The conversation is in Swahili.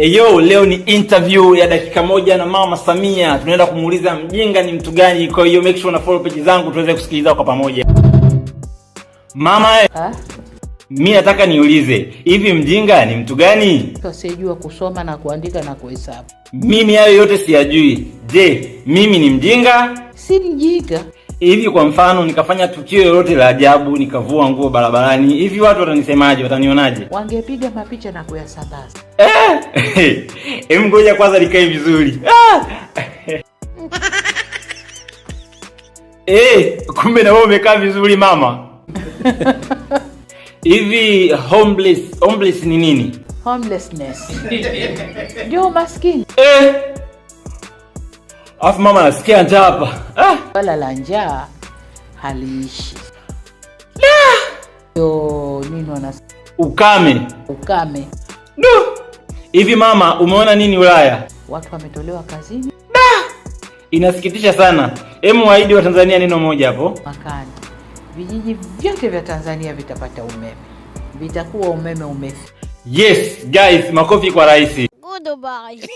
Yo, leo ni interview ya dakika moja na Mama Samia. Tunaenda kumuuliza mjinga ni mtu gani. Kwa hiyo make sure una follow page zangu tuweze kusikiliza kwa pamoja. Mama, mimi nataka niulize, hivi mjinga ni mtu gani? Sijui kusoma na kuandika na kuhesabu. Mimi hayo yote siyajui. Je, mimi ni mjinga? Si mjinga. Hivi kwa mfano nikafanya tukio lolote la ajabu, nikavua nguo barabarani, hivi watu watanisemaje? Watanionaje? Wangepiga mapicha na kuyasambaza. Ngoja kwanza nikae vizuri. Kumbe na wewe umekaa vizuri mama. Hivi homeless ni nini? Homelessness ndio maskini. Afu mama nasikia njaa hapa. Wala la njaa haliishi. Yo, nini wanasema? Ukame. Hivi mama, umeona nini Ulaya? Watu wametolewa kazini. Inasikitisha sana. Waahidi wa Tanzania neno moja hapo. Makani. Vijiji vyote vya Tanzania vitapata umeme. Vitakuwa umeme. Yes, guys, makofi kwa rais. Goodbye.